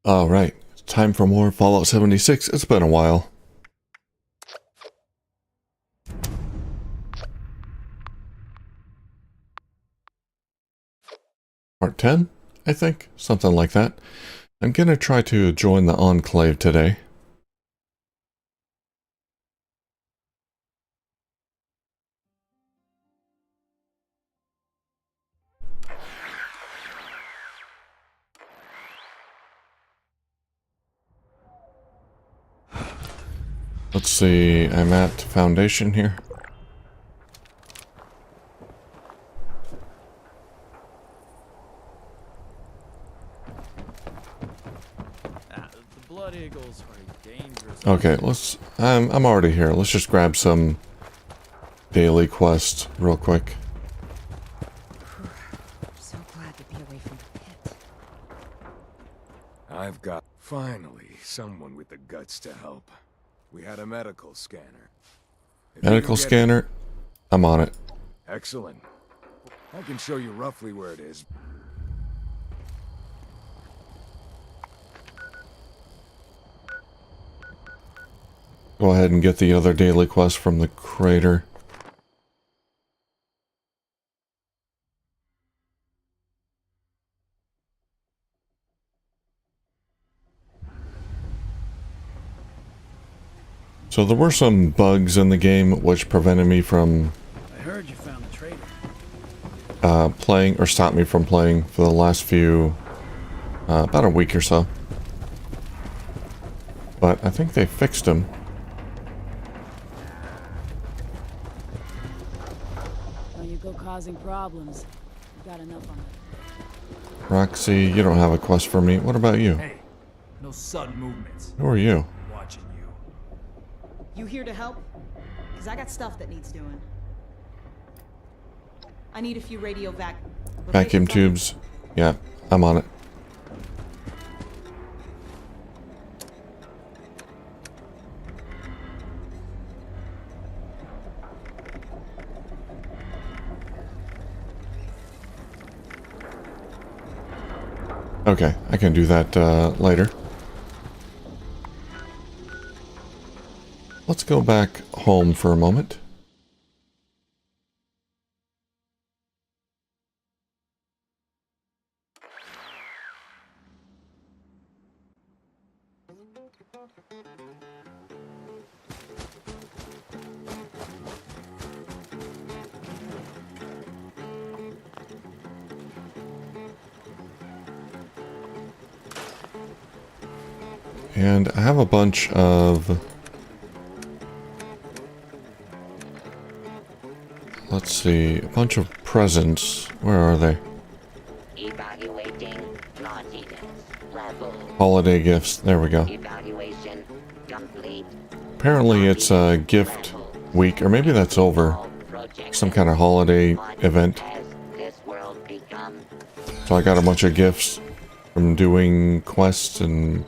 All right, time for more Fallout 76. It's been a while. Part 10, I think, something like that. I'm gonna try to join the Enclave today. Let's see, I'm at Foundation here. The Blood Eagles are dangerous. Okay, I'm already here. Let's just grab some daily quests real quick. So glad to be away from the pit. I've got, finally, someone with the guts to help. We had a medical scanner. If you Medical can get scanner, I'm on it. it- Excellent. I can show you roughly where it is. Go ahead and get the other daily quest from the crater. So there were some bugs in the game which prevented me from I heard you found the traitor. playing, or stopped me from playing for the last few, about a week or so. But I think they fixed them. When you go causing problems, you got enough on it. Roxy, you don't have a quest for me. What about you? Hey, no sudden movements. Who are you? Watching you. You here to help? Because I got stuff that needs doing. I need a few radio Vacuum tubes. Yeah, I'm on it. Okay, I can do that later. Let's go back home for a moment. And I have a bunch of... Let's see, a bunch of presents. Where are they? Evaluating naughtiness level. Holiday gifts. There we go. Evaluation complete. Apparently it's a gift week, or maybe that's over. Some kind of holiday event. Has this world become? So I got a bunch of gifts from doing quests and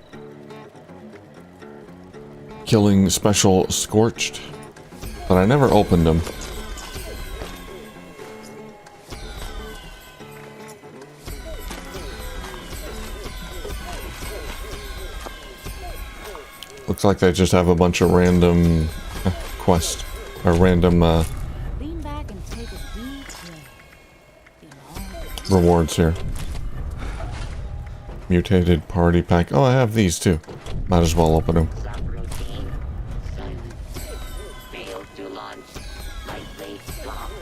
killing special Scorched, but I never opened them. Looks like they just have a bunch of random quests, or random Lean back and take a deep breath. rewards here. Mutated party pack. Oh, I have these too. Might as well open them. Subroutine. Silence. Failed to launch. Lightly locked.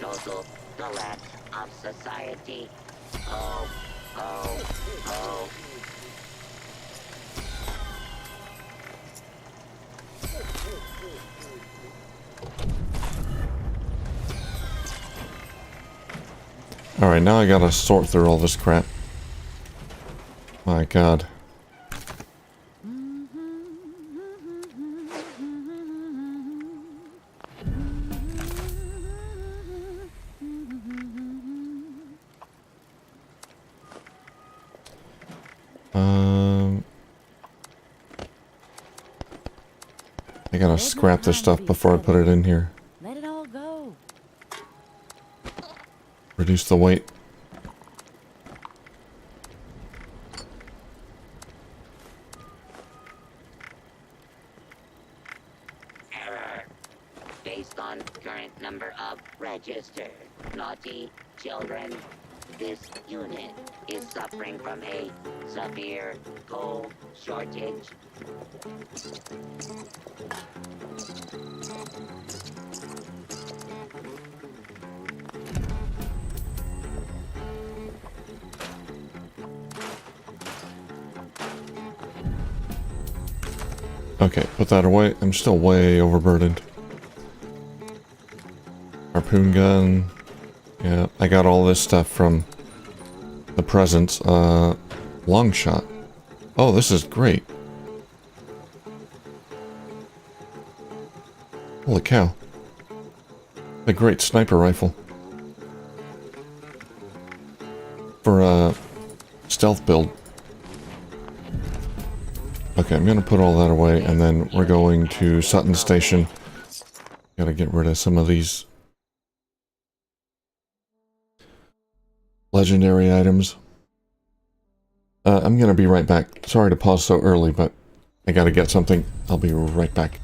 Total collapse of society. Oh, oh, oh. Alright, now I gotta sort through all this crap. My god. I gotta scrap this stuff before I put it in here. Let it all go. Reduce the weight. on current number of registered naughty children. This unit is suffering from a severe coal shortage. Okay, put that away. I'm still way overburdened. Harpoon gun. Yeah, I got all this stuff from the presents. Long shot. Oh, this is great. Holy cow. A great sniper rifle. For a stealth build. Okay, I'm gonna put all that away, and then we're going to Sutton Station. Gotta get rid of some of these legendary items. I'm gonna be right back. Sorry to pause so early, but I gotta get something. I'll be right back.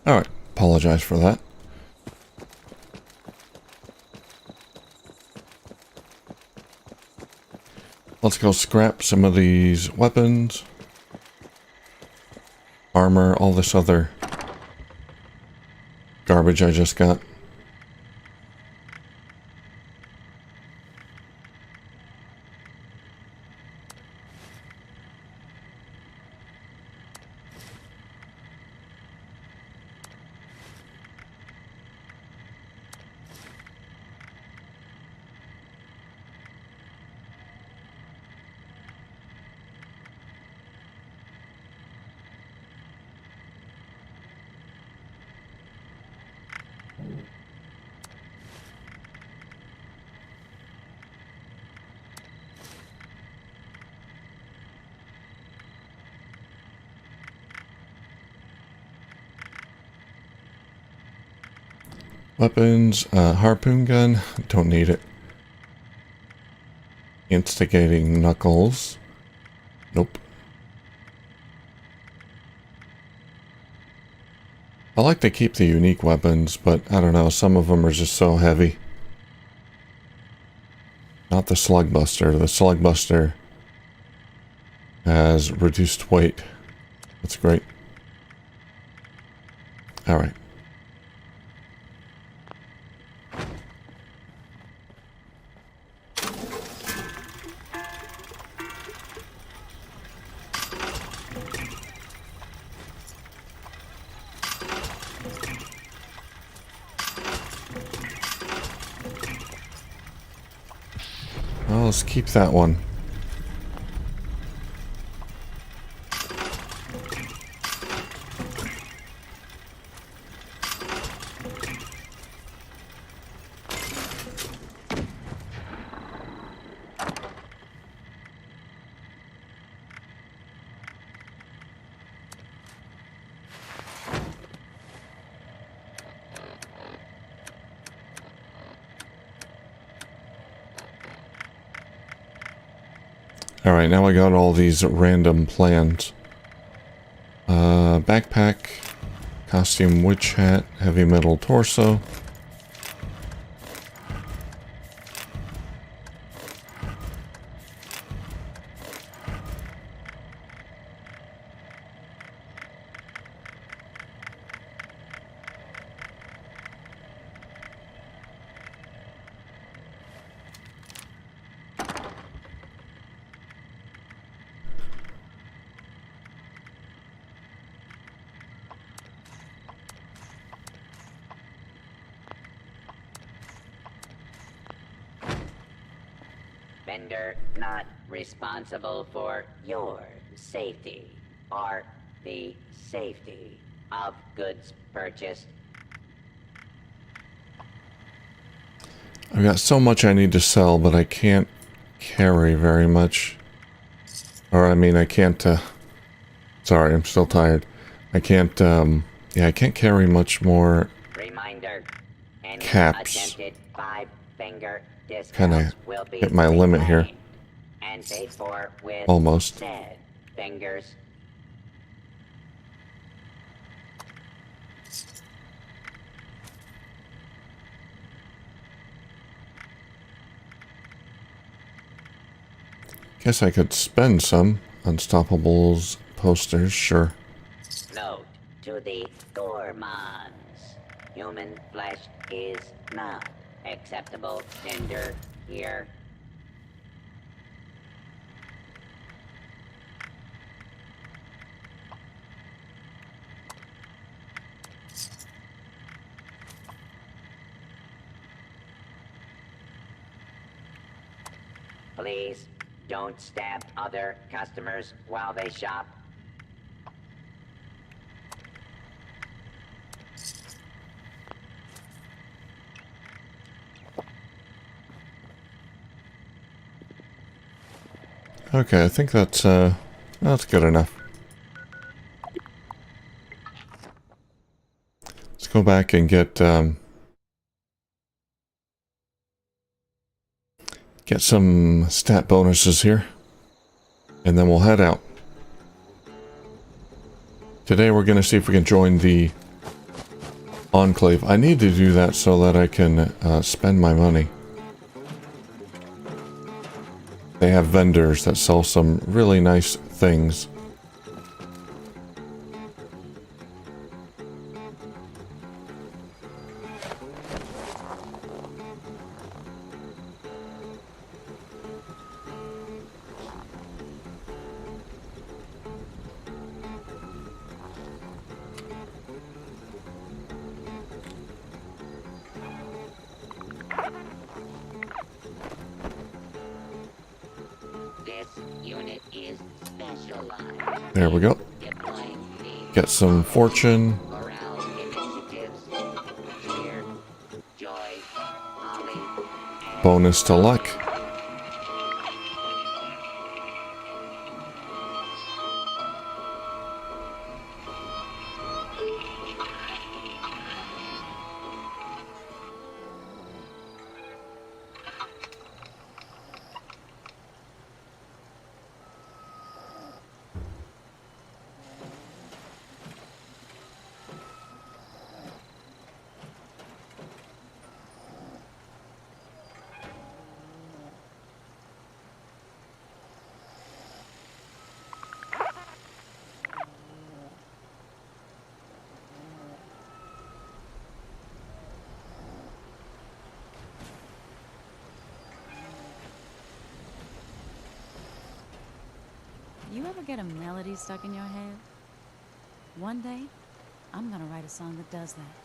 Alright, apologize for that. Let's go scrap some of these weapons. Armor, all this other garbage I just got. Weapons, harpoon gun, don't need it. Instigating knuckles, nope. I like to keep the unique weapons, but I don't know, some of them are just so heavy. Not the slugbuster. The slugbuster has reduced weight. That's great. Alright. Well, let's keep that one. Alright, now I got all these random plans. Backpack, costume witch hat, heavy metal torso. Vendor not responsible for your safety or the safety of goods purchased. I've got so much I need to sell, but I can't carry very much. Or, I mean, I can't, sorry, I'm still tired. I can't, yeah, I can't carry much more Reminder, any caps. attempted five-finger discounts Kinda will be hit my limit here. reclaimed and paid for with Almost. said fingers. Guess I could spend some. Unstoppables, posters, sure. Note to the gourmands. Human flesh is not acceptable tender here. Please don't stab other customers while they shop. Okay, I think that's good enough. Let's go back and get some stat bonuses here, and then we'll head out. Today we're going to see if we can join the Enclave. I need to do that so that I can spend my money. They have vendors that sell some really nice things. This unit is specialized. There we go. Deploying the Get some fortune. morale initiatives. Cheer, joy, holly, Bonus to luck. You ever get a melody stuck in your head? One day, I'm gonna write a song that does that.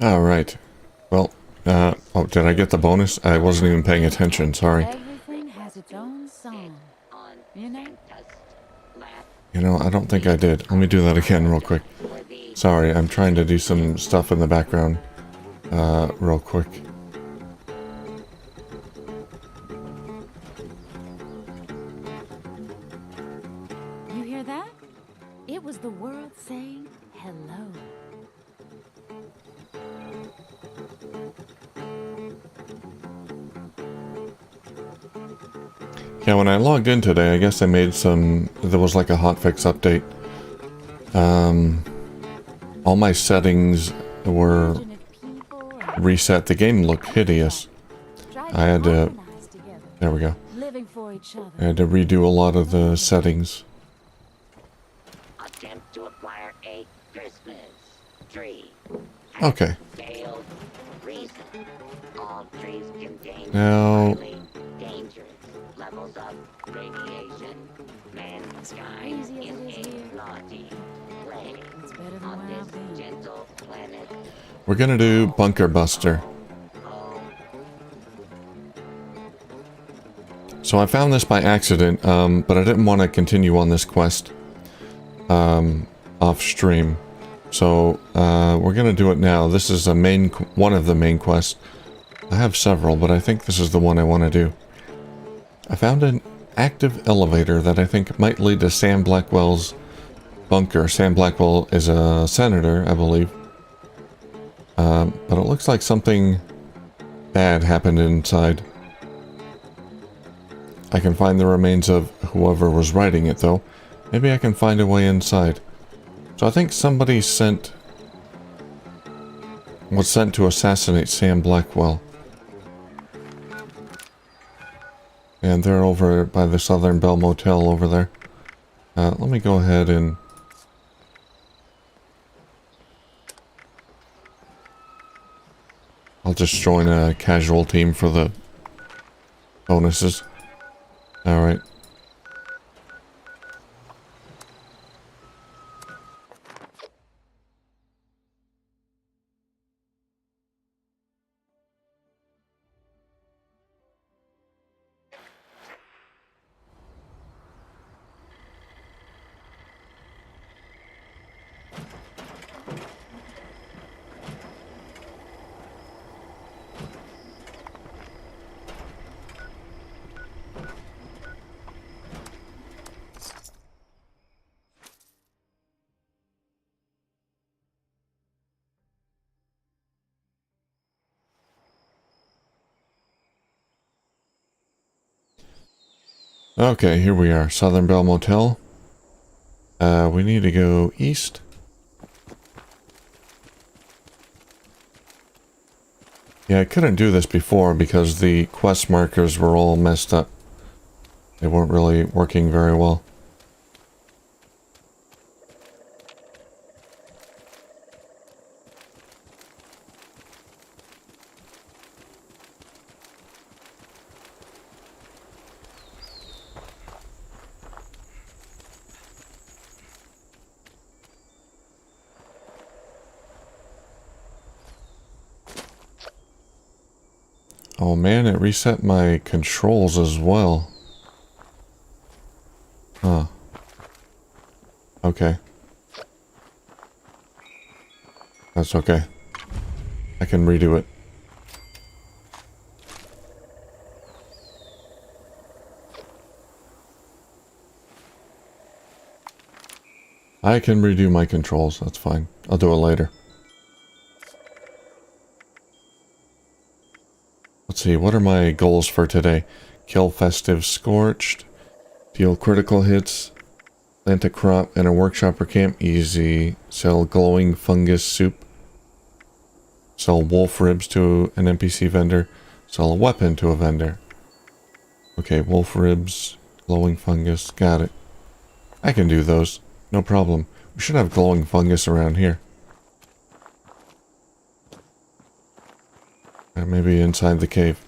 All right. Well, oh, did I get the bonus? I wasn't even paying attention. Sorry. Everything has its own song, on you know? dust, laugh You know, I don't think I did. Let me do that again real quick. for the Sorry, I'm trying to do some stuff in the background, real quick. You hear that? It was the world saying hello. Yeah, when I logged in today, I guess I made some... There was like a hotfix update. All my settings were Imagine if people and reset. The game looked hideous. tried I had to... harmonize together, There we go. living for each other. I had to redo a lot of the settings. attempt to acquire a Christmas tree. Okay. Failed. Reason. All trees contain Now- highly dangerous levels of radiation. Mankind crazy as it is is a here, naughty plague It's better than on where I've this been. gentle planet. We're gonna do Bunker Buster. Oh, So I found this by accident, but I didn't want to continue on this quest off stream. So we're gonna do it now. This is one of the main quests. I have several, but I think this is the one I want to do. I found an active elevator that I think might lead to Sam Blackwell's bunker. Sam Blackwell is a senator, I believe. But it looks like something bad happened inside. I can find the remains of whoever was writing it, though. Maybe I can find a way inside. So I think somebody was sent to assassinate Sam Blackwell. And they're over by the Southern Belle Motel over there. Let me go ahead and... I'll just join a casual team for the bonuses. Alright. Okay, here we are. Southern Belle Motel. We need to go east. Yeah, I couldn't do this before because the quest markers were all messed up. They weren't really working very well. Oh man, it reset my controls as well. Huh. Okay. That's okay. I can redo it. I can redo my controls, that's fine. I'll do it later. Let's see, what are my goals for today? Kill Festive Scorched, deal critical hits, plant a crop and a workshopper camp, easy. Sell glowing fungus soup. Sell wolf ribs to an NPC vendor. Sell a weapon to a vendor. Okay, wolf ribs, glowing fungus, got it. I can do those, no problem. We should have glowing fungus around here. Maybe inside the cave.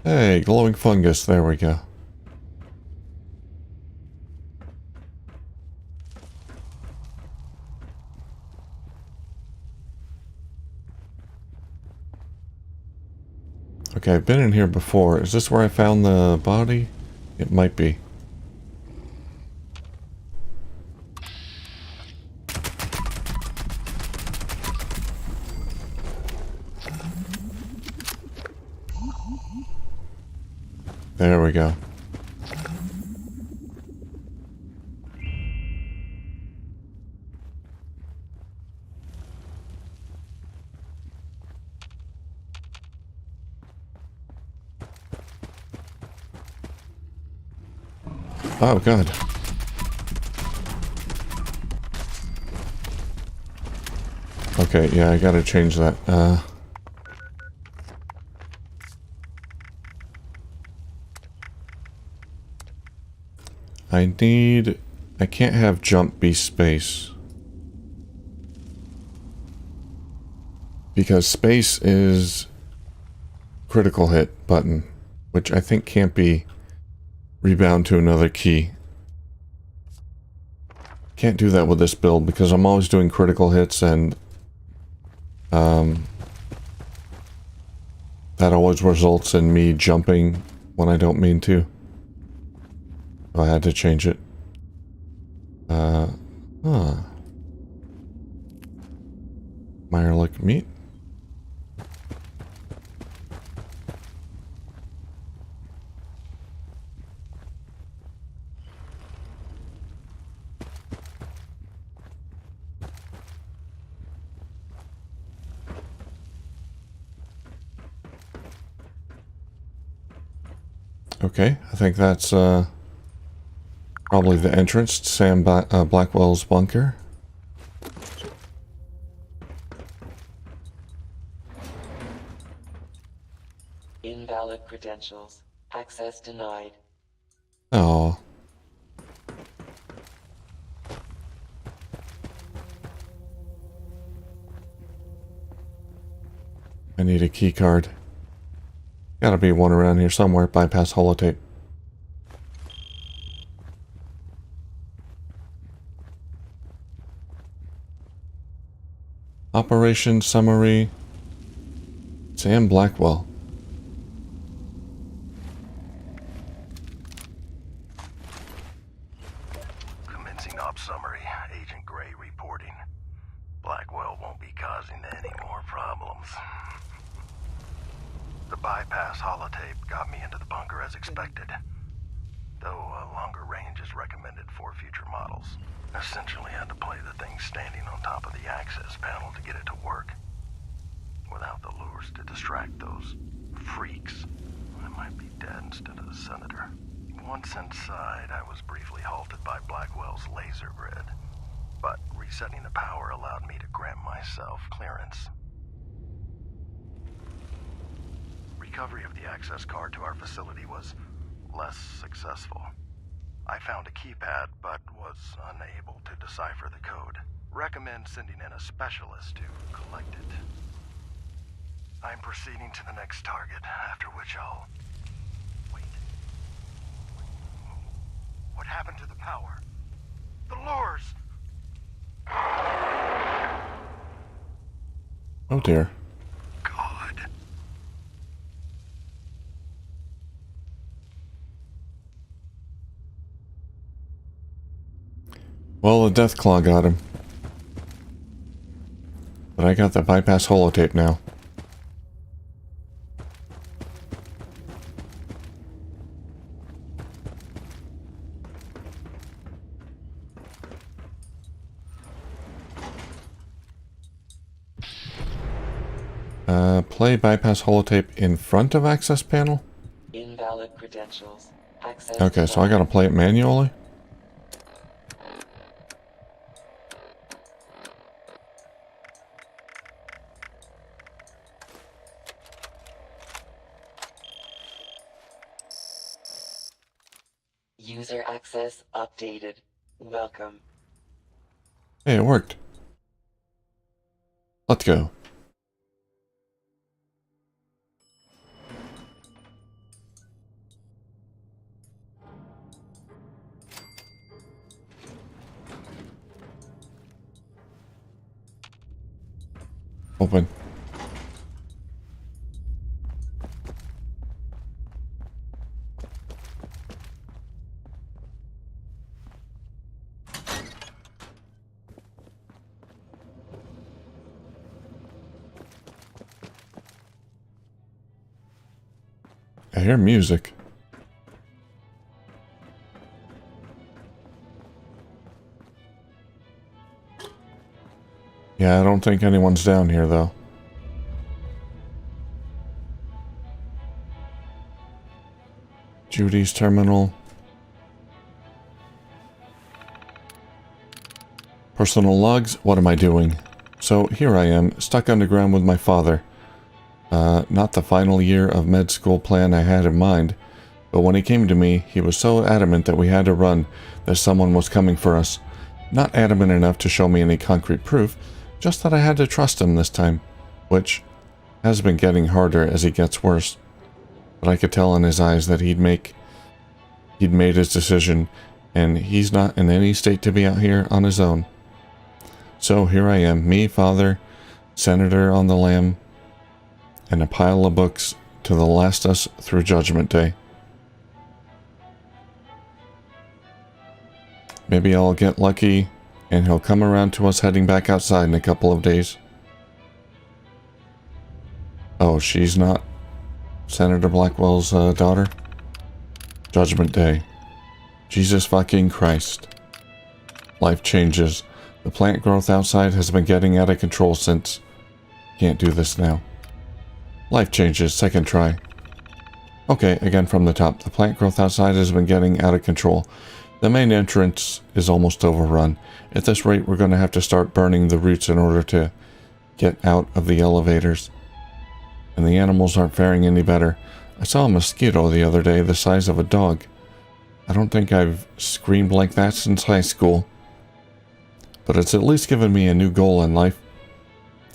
Hey, glowing fungus, there we go. Okay, I've been in here before. Is this where I found the body? It might be. There we go. Oh, God. Okay, yeah, I gotta change that. I can't have jump be space. Because space is critical hit button, which I think can't be rebound to another key. Can't do that with this build because I'm always doing critical hits and that always results in me jumping when I don't mean to. So I had to change it. Mirelic meat. Okay, I think that's probably the entrance to Sam Blackwell's bunker. Invalid credentials. Access denied. Oh. I need a key card. Gotta be one around here somewhere. Bypass holotape. Operation summary. Sam Blackwell. Commencing op summary. Agent Gray reporting. bypass holotape got me into the bunker as expected, though a longer range is recommended for future models. Essentially had to play the thing standing on top of the access panel to get it to work. Without the lures to distract those freaks, I might be dead instead of the senator. Once inside, I was briefly halted by Blackwell's laser grid, but resetting the power allowed me to grant myself clearance. Recovery of the access card to our facility was less successful. I found a keypad, but was unable to decipher the code. Recommend sending in a specialist to collect it. I'm proceeding to the next target, after which I'll... Wait. What happened to the power? The lures! Oh dear. God. Well, the death claw got him. But I got the bypass holotape now. Play bypass holotape in front of access panel? Invalid credentials. Access Okay, so I denied. gotta play it manually? User access updated. Welcome. Hey, it worked. Let's go. Open. I hear music. Yeah, I don't think anyone's down here, though. Judy's terminal. Personal logs. What am I doing? So here I am, stuck underground with my father. Not the final year of med school plan I had in mind, but when he came to me, he was so adamant that we had to run, that someone was coming for us. Not adamant enough to show me any concrete proof, just that I had to trust him this time, which has been getting harder as he gets worse. But I could tell in his eyes that he'd made his decision, and he's not in any state to be out here on his own. So here I am, me, father, senator on the lam, and a pile of books to last us through Judgment Day. Maybe I'll get lucky and he'll come around to us heading back outside in a couple of days. Oh, she's not Senator Blackwell's daughter? Judgment Day. Jesus fucking Christ. Life changes. The plant growth outside has been getting out of control since... Can't do this now. Life changes. Second try. Okay, again from the top. The plant growth outside has been getting out of control. The main entrance is almost overrun. At this rate, we're going to have to start burning the roots in order to get out of the elevators. And the animals aren't faring any better. I saw a mosquito the other day the size of a dog. I don't think I've screamed like that since high school. But it's at least given me a new goal in life.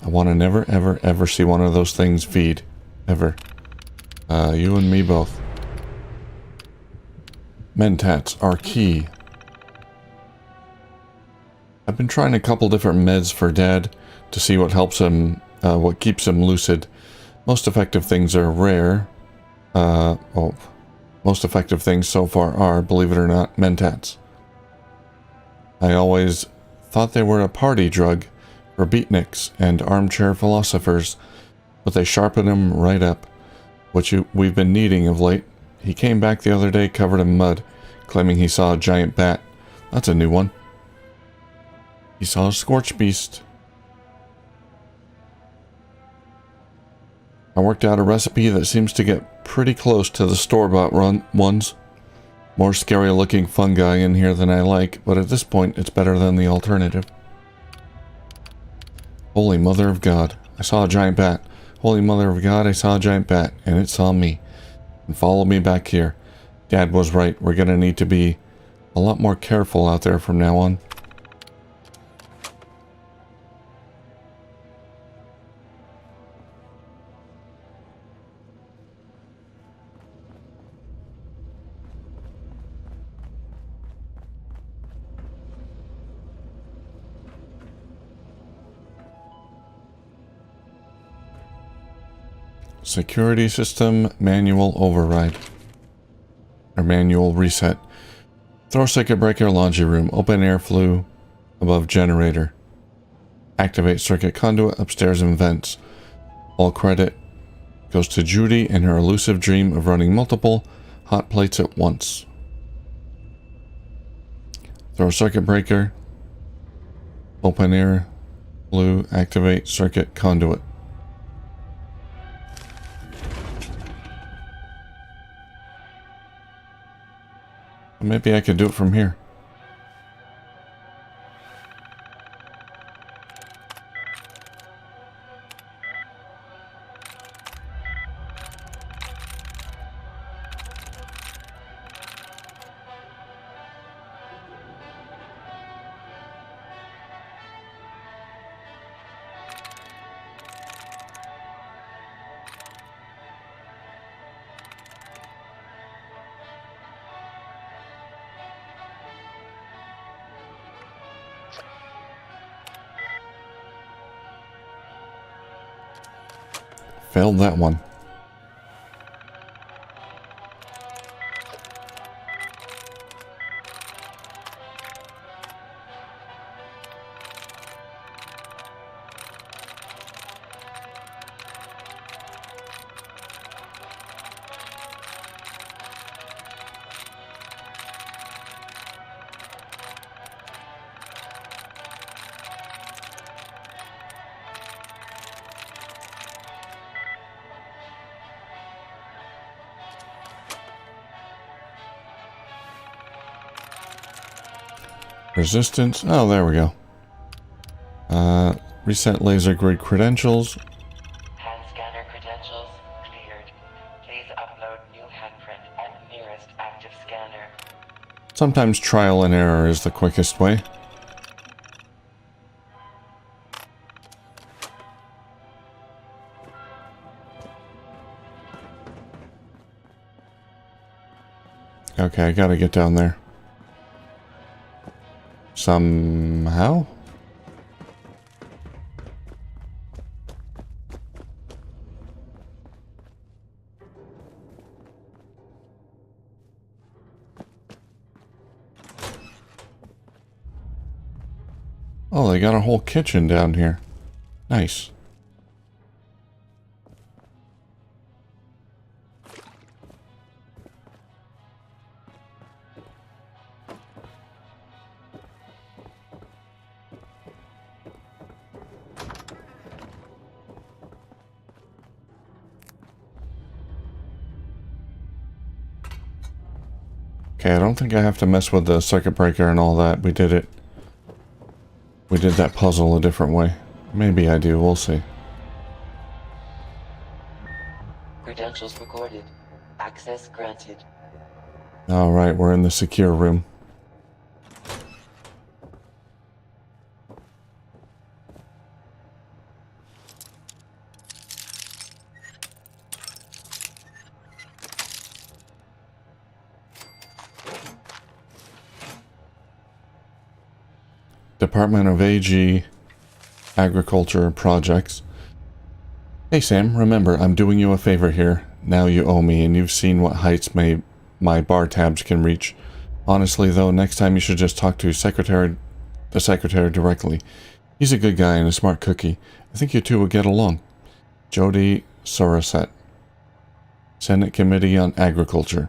I want to never, ever, ever see one of those things feed. Ever. You and me both. Mentats are key. I've been trying a couple different meds for Dad to see what helps him, what keeps him lucid. Most effective things are rare. Most effective things so far are, believe it or not, mentats. I always thought they were a party drug for beatniks and armchair philosophers, but they sharpen them right up. What we've been needing of late. He came back the other day covered in mud, claiming he saw a giant bat. That's a new one. He saw a scorched beast. I worked out a recipe that seems to get pretty close to the store-bought ones. More scary looking fungi in here than I like, but at this point it's better than the alternative. Holy Mother of God, I saw a giant bat. Holy Mother of God, I saw a giant bat, and it saw me. And followed me back here. Dad was right, we're gonna need to be a lot more careful out there from now on. Security system manual override. Or manual reset. Throw circuit breaker laundry room. Open air flue above generator. Activate circuit conduit upstairs in vents. All credit goes to Judy and her elusive dream of running multiple hot plates at once. Throw circuit breaker. Open air flue. Activate circuit conduit. Maybe I could do it from here. Failed that one. Resistance. Oh, there we go. Reset laser grid credentials. Hand scanner credentials cleared. Please upload new handprint at nearest active scanner. Sometimes trial and error is the quickest way. Okay, I gotta get down there. Somehow? Oh, they got a whole kitchen down here. Nice. Okay, I don't think I have to mess with the circuit breaker and all that. We did it. We did that puzzle a different way. Maybe I do, we'll see. Credentials recorded. Access granted. Alright, we're in the secure room. Department of AG Agriculture Projects. Hey Sam, remember, I'm doing you a favor here. Now you owe me, and you've seen what heights my bar tabs can reach. Honestly though, next time you should just talk to the secretary directly. He's a good guy and a smart cookie. I think you two would get along. Jody Soraset. Senate Committee on Agriculture,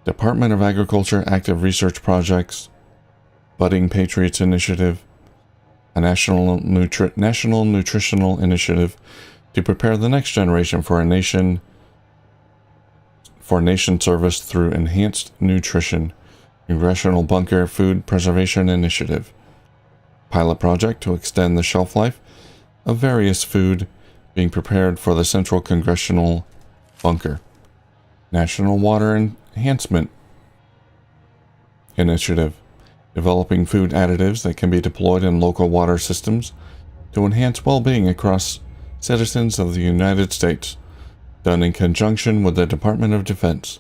Department of Agriculture Active Research Projects, Budding Patriots Initiative, a national nutritional initiative to prepare the next generation for nation service through enhanced nutrition, Congressional Bunker Food Preservation Initiative, pilot project to extend the shelf life of various food being prepared for the Central Congressional Bunker, National Water Enhancement Initiative, developing food additives that can be deployed in local water systems to enhance well-being across citizens of the United States, done in conjunction with the Department of Defense.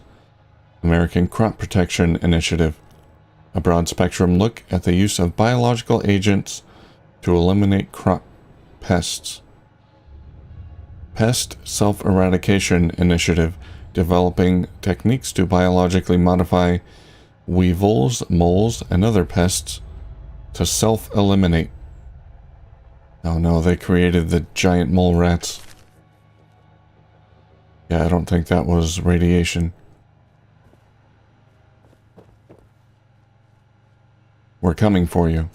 American Crop Protection Initiative, a broad-spectrum look at the use of biological agents to eliminate crop pests. Pest Self-Eradication Initiative, developing techniques to biologically modify weevils, moles, and other pests to self-eliminate. Oh no, they created the giant mole rats. Yeah, I don't think that was radiation. We're coming for you.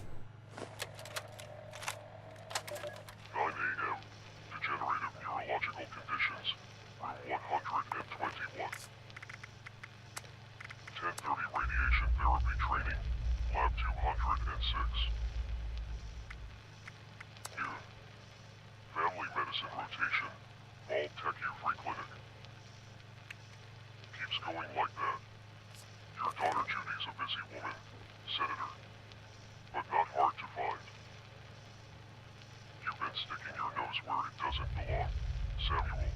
9 a.m. Degenerative neurological conditions. Room 121. 10:30 radiation therapy training. Lab 206. Noon. Family medicine rotation. All Techie Free Clinic. Keeps going like that. Your daughter Judy's a busy woman. Senator. But not hard to find. You've been sticking your nose where it doesn't belong, Samuel.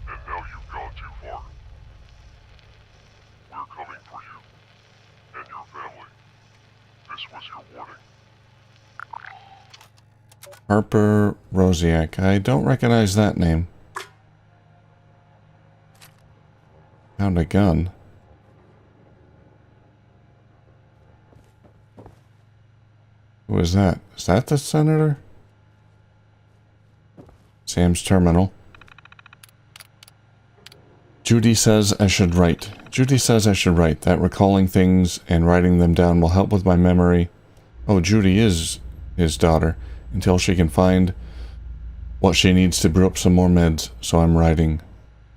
And now you've gone too far. We're coming for you. And your family. This was your warning. Harper Rosiak. I don't recognize that name. Found a gun. Who is that? Is that the senator? Sam's terminal. Judy says I should write. Judy says I should write. That recalling things and writing them down will help with my memory. Oh, Judy is his daughter. Until she can find what she needs to brew up some more meds, so I'm writing.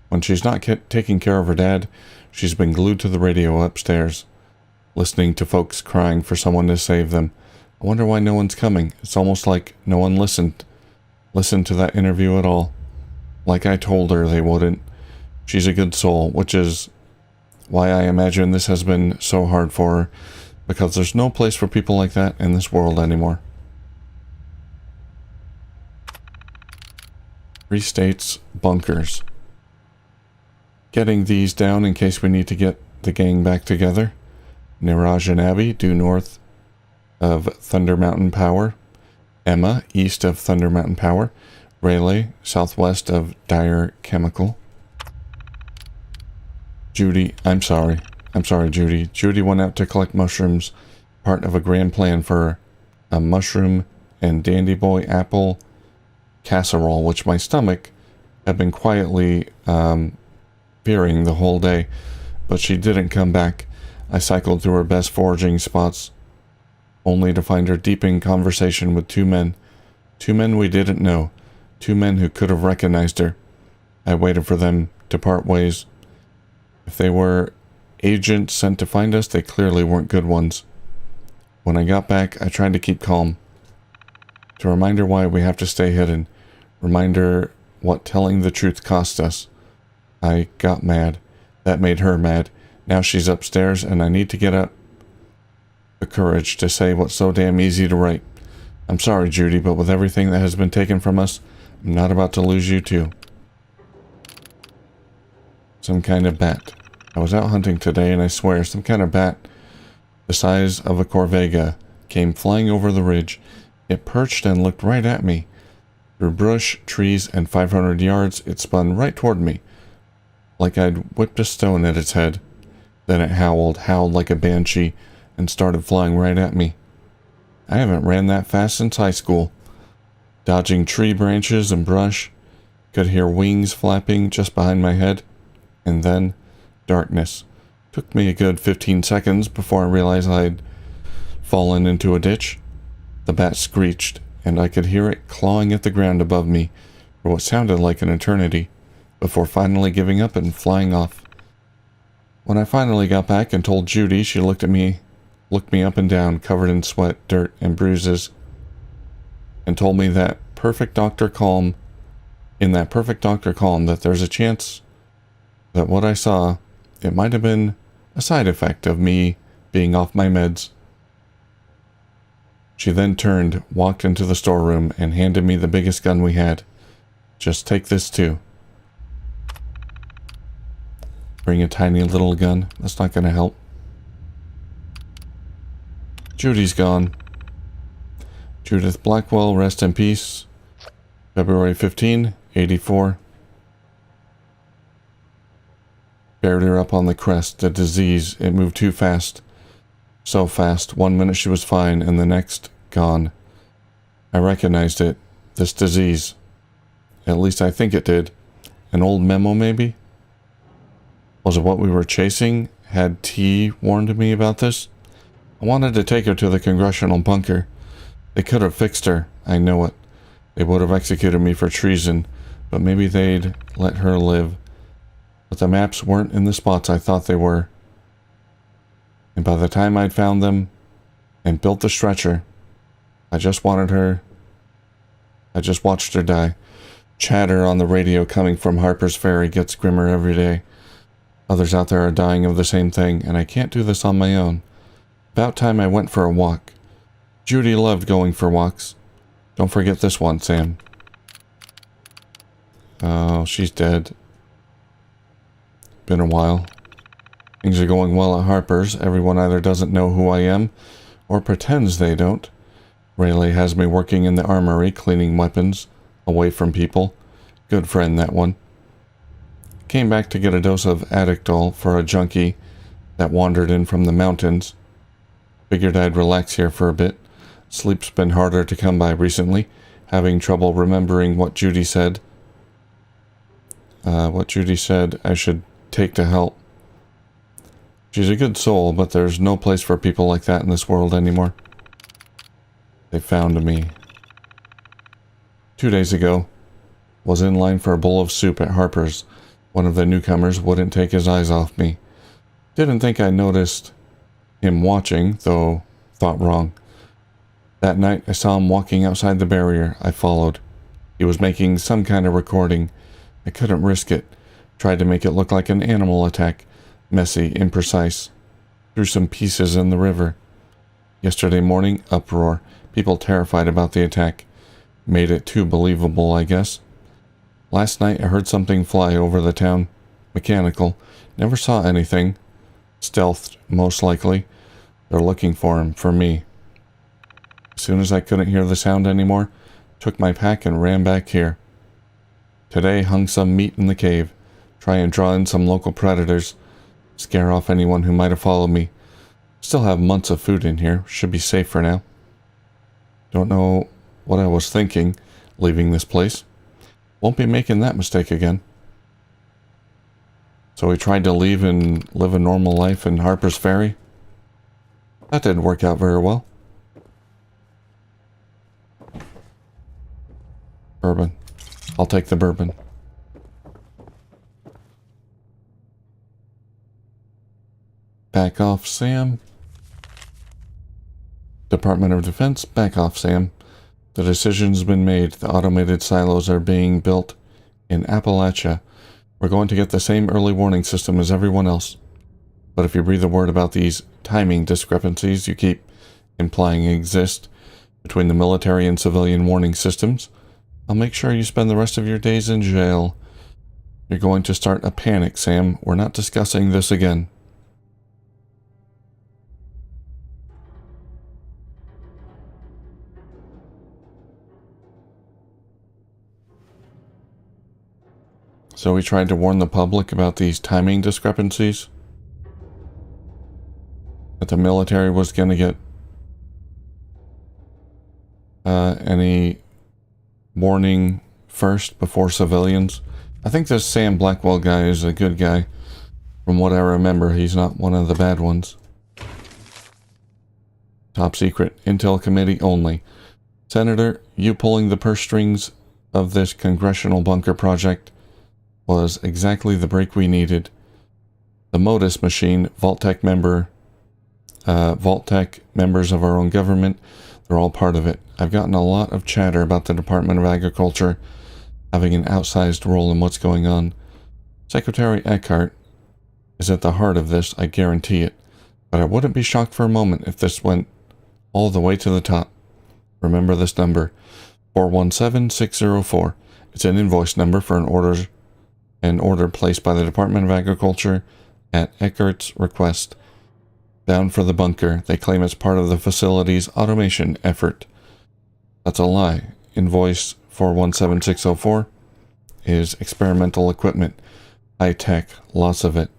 When she's not taking care of her dad, she's been glued to the radio upstairs, listening to folks crying for someone to save them. I wonder why no one's coming. It's almost like no one listened to that interview at all. Like I told her they wouldn't. She's a good soul, which is why I imagine this has been so hard for her, because there's no place for people like that in this world anymore. Free States bunkers. Getting these down in case we need to get the gang back together. Nirajan Abbey, due north of Thunder Mountain Power. Emma, east of Thunder Mountain Power. Rayleigh, southwest of Dyer Chemical. Judy, I'm sorry, Judy. Judy went out to collect mushrooms, part of a grand plan for a mushroom and Dandy Boy apple casserole, which my stomach had been quietly fearing the whole day, but she didn't come back. I cycled through her best foraging spots, only to find her deep in conversation with two men we didn't know, two men who could have recognized her. I waited for them to part ways. If they were agents sent to find us, they clearly weren't good ones. When I got back, I tried to keep calm, to remind her why we have to stay hidden, remind her what telling the truth cost us. I got mad. That made her mad. Now she's upstairs, and I need to get up the courage to say what's so damn easy to write. I'm sorry, Judy, but with everything that has been taken from us, I'm not about to lose you too. Some kind of bat. I was out hunting today, and I swear, some kind of bat the size of a corvega came flying over the ridge. It perched and looked right at me. Through brush, trees, and 500 yards, it spun right toward me, like I'd whipped a stone at its head. Then it howled like a banshee, and started flying right at me. I haven't ran that fast since high school. Dodging tree branches and brush, could hear wings flapping just behind my head. And then darkness. Took me a good 15 seconds before I realized I'd fallen into a ditch. The bat screeched, and I could hear it clawing at the ground above me for what sounded like an eternity, before finally giving up and flying off. When I finally got back and told Judy, she looked me up and down, covered in sweat, dirt, and bruises, and told me that in that perfect doctor calm, that there's a chance that what I saw, it might have been a side effect of me being off my meds. She then turned, walked into the storeroom, and handed me the biggest gun we had. Just take this too. Bring a tiny little gun. That's not going to help. Judy's gone. Judith Blackwell, rest in peace. February 15, 84. Buried her up on the crest. The disease, it moved too fast. So fast. 1 minute she was fine, and the next, gone. I recognized it. This disease. At least I think it did. An old memo, maybe? Was it what we were chasing? Had T warned me about this? I wanted to take her to the congressional bunker. They could have fixed her. I know it. They would have executed me for treason, but maybe they'd let her live. But the maps weren't in the spots I thought they were. And by the time I'd found them and built the stretcher, I just watched her die. Chatter on the radio coming from Harper's Ferry gets grimmer every day. Others out there are dying of the same thing, and I can't do this on my own. About time I went for a walk. Judy loved going for walks. Don't forget this one, Sam. Oh, she's dead. Been a while. Things are going well at Harper's. Everyone either doesn't know who I am, or pretends they don't. Rayleigh has me working in the armory, cleaning weapons, away from people. Good friend, that one. Came back to get a dose of Addictol for a junkie that wandered in from the mountains. Figured I'd relax here for a bit. Sleep's been harder to come by recently. Having trouble remembering what Judy said. I should take to help. She's a good soul, but there's no place for people like that in this world anymore. They found me. 2 days ago, was in line for a bowl of soup at Harper's. One of the newcomers wouldn't take his eyes off me. Didn't think I noticed him watching, though thought wrong. That night, I saw him walking outside the barrier. I followed. He was making some kind of recording. I couldn't risk it. Tried to make it look like an animal attack. Messy, imprecise. Threw some pieces in the river. Yesterday morning, uproar. People terrified about the attack. Made it too believable, I guess. Last night, I heard something fly over the town. Mechanical. Never saw anything. Stealthed, most likely. They're looking for him, for me. As soon as I couldn't hear the sound anymore, took my pack and ran back here. Today, hung some meat in the cave. Try and draw in some local predators. Scare off anyone who might have followed me. Still have months of food in here. Should be safe for now. Don't know what I was thinking, leaving this place. Won't be making that mistake again. So we tried to leave and live a normal life in Harper's Ferry. That didn't work out very well. Bourbon. I'll take the bourbon. Back off, Sam. Department of Defense, back off, Sam. The decision's been made. The automated silos are being built in Appalachia. We're going to get the same early warning system as everyone else. But if you breathe a word about these timing discrepancies you keep implying exist between the military and civilian warning systems, I'll make sure you spend the rest of your days in jail. You're going to start a panic, Sam. We're not discussing this again. So we tried to warn the public about these timing discrepancies. That the military was going to get any warning first before civilians. I think this Sam Blackwell guy is a good guy. From what I remember, he's not one of the bad ones. Top secret. Intel committee only. Senator, you pulling the purse strings of this congressional bunker project was exactly the break we needed. The Modus machine, Vault-Tec members of our own government, they're all part of it. I've gotten a lot of chatter about the Department of Agriculture having an outsized role in what's going on. Secretary Eckhart is at the heart of this, I guarantee it. But I wouldn't be shocked for a moment if this went all the way to the top. Remember this number, 417604. It's an invoice number for an order placed by the Department of Agriculture at Eckhart's request. Bound for the bunker. They claim it's part of the facility's automation effort. That's a lie. Invoice 417604 is experimental equipment. High tech, lots of it.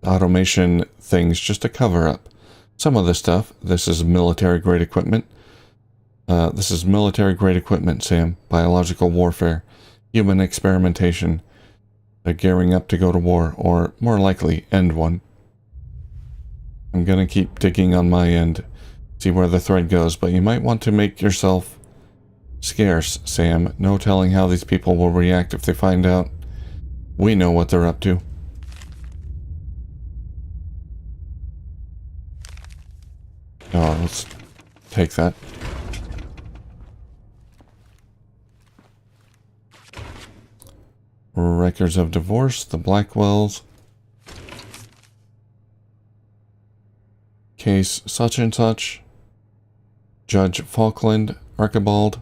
Automation things just a cover up. Some of the stuff, this is military grade equipment. This is military grade equipment, Sam. Biological warfare. Human experimentation. They're gearing up to go to war, or more likely, end one. I'm gonna keep digging on my end, see where the thread goes, but you might want to make yourself scarce, Sam. No telling how these people will react if they find out we know what they're up to. Oh, let's take that. Records of divorce, the Blackwells. Case such and such. Judge Falkland, Archibald.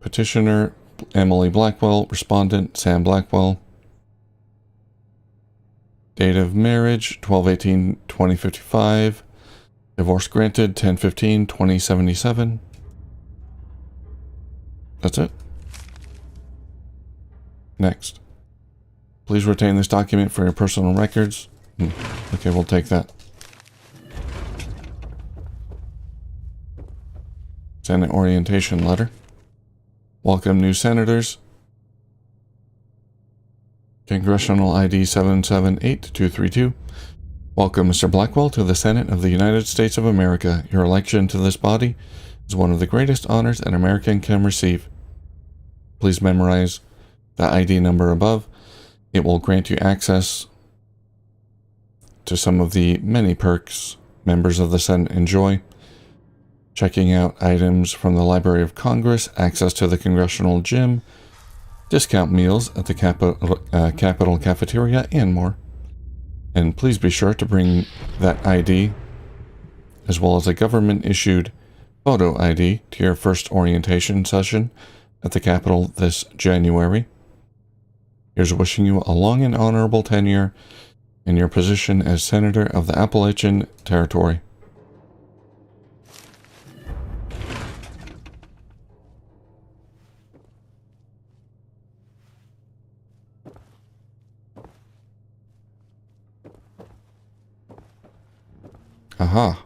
Petitioner, Emily Blackwell. Respondent, Sam Blackwell. Date of marriage, 12/18/2055. Divorce granted, 10/15/2077. That's it. Next. Please retain this document for your personal records. Okay, we'll take that. Senate orientation letter. Welcome new senators. Congressional ID 778232. Welcome, Mr. Blackwell, to the Senate of the United States of America. Your election to this body is one of the greatest honors an American can receive. Please memorize the ID number above. It will grant you access to some of the many perks members of the Senate enjoy. Checking out items from the Library of Congress, access to the Congressional Gym, discount meals at the Capitol Cafeteria, and more. And please be sure to bring that ID, as well as a government-issued photo ID, to your first orientation session at the Capitol this January. Here's wishing you a long and honorable tenure in your position as Senator of the Appalachian Territory. Aha.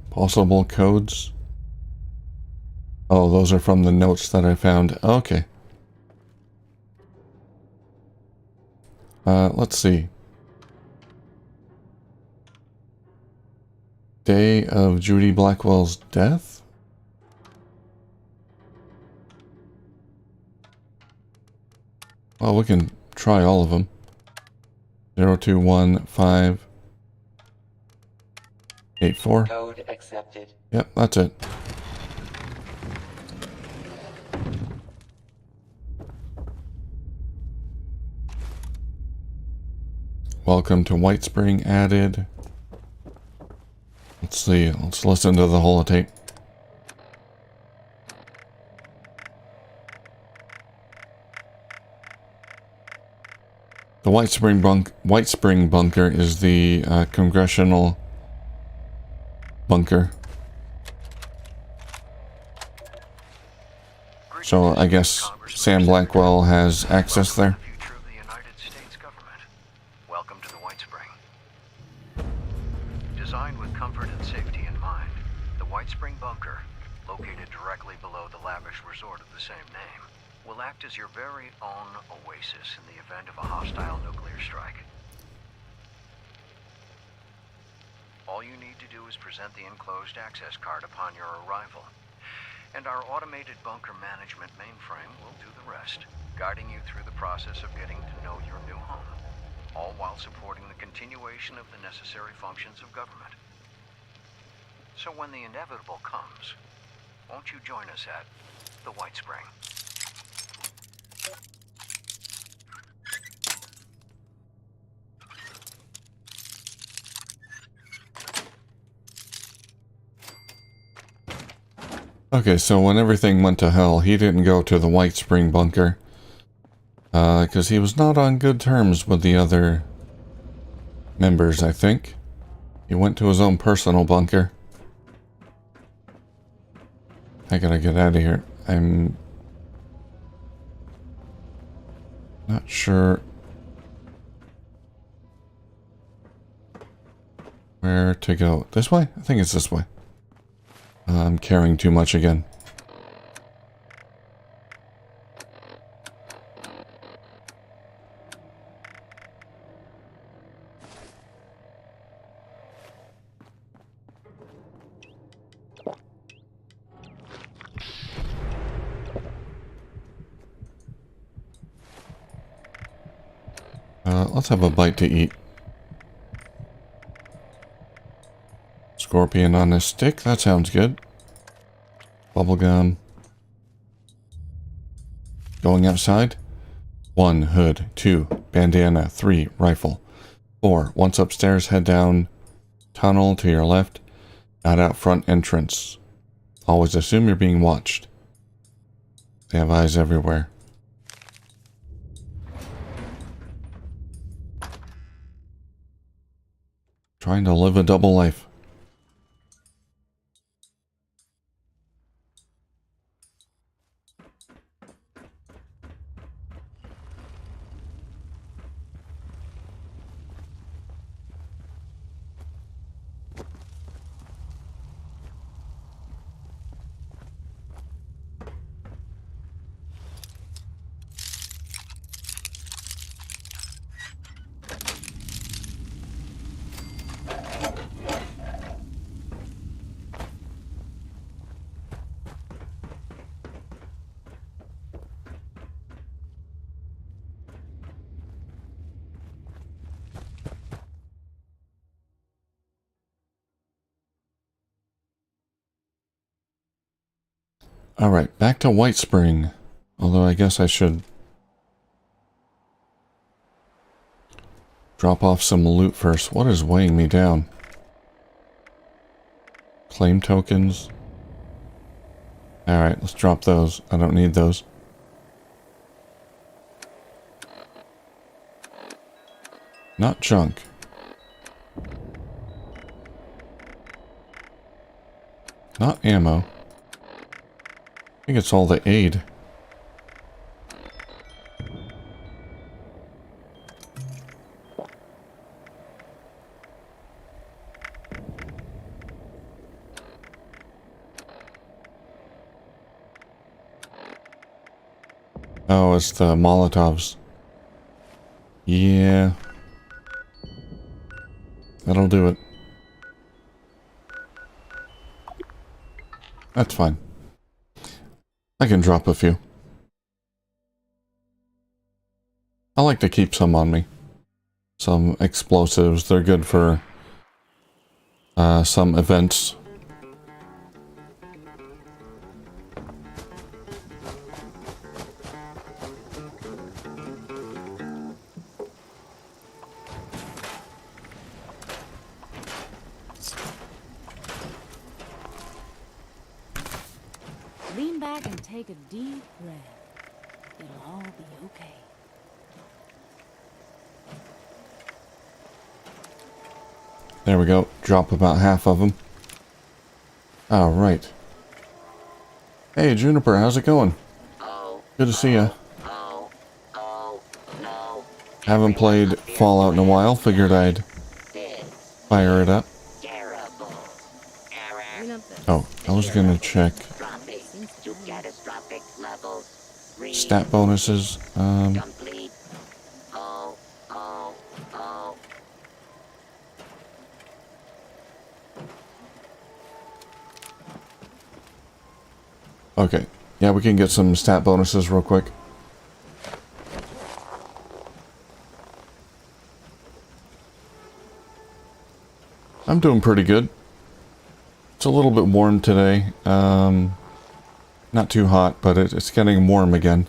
Possible codes. Oh, those are from the notes that I found. Okay. Let's see. Day of Judy Blackwell's death? Well, we can try all of them. 021584. Code accepted. Yep, that's it. Welcome to White Spring added. Let's see, let's listen to the holotape. The White Spring bunker is the congressional bunker. So I guess Sam Blackwell has access there. Future of the United States government. Welcome to the White Spring. Designed with comfort and safety in mind, the White Spring bunker, located last resort of the same name, will act as your very own oasis in the event of a hostile nuclear strike. All you need to do is present the enclosed access card upon your arrival, and our automated bunker management mainframe will do the rest, guiding you through the process of getting to know your new home, all while supporting the continuation of the necessary functions of government. So when the inevitable comes, won't you join us at the White Spring? Okay, so when everything went to hell, he didn't go to the White Spring bunker. Because he was not on good terms with the other members, I think. He went to his own personal bunker. I gotta get out of here. I'm not sure where to go. This way? I think it's this way. I'm carrying too much again. Let's have a bite to eat. Scorpion on a stick, that sounds good. Bubblegum. Going outside. 1, hood. 2, bandana. 3, rifle. 4, once upstairs, head down tunnel to your left. Not out front entrance. Always assume you're being watched. They have eyes everywhere. Trying to live a double life. Alright, back to White Spring. Although I guess I should drop off some loot first. What is weighing me down? Claim tokens. Alright, let's drop those. I don't need those. Not junk. Not ammo. I think it's all the aid. Oh, it's the Molotovs. Yeah. That'll do it. That's fine. I can drop a few. I like to keep some on me. Some explosives. They're good for some events. Lean back and take a deep breath. It'll all be okay. There we go. Drop about half of them. All right. Hey, Juniper, how's it going? Good to see ya. Haven't played Fallout in a while. Figured I'd fire it up. Oh, I was gonna check. stat bonuses. Complete. Oh, oh, oh. Okay. Yeah, we can get some stat bonuses real quick. I'm doing pretty good. It's a little bit warm today. Not too hot, but it's getting warm again.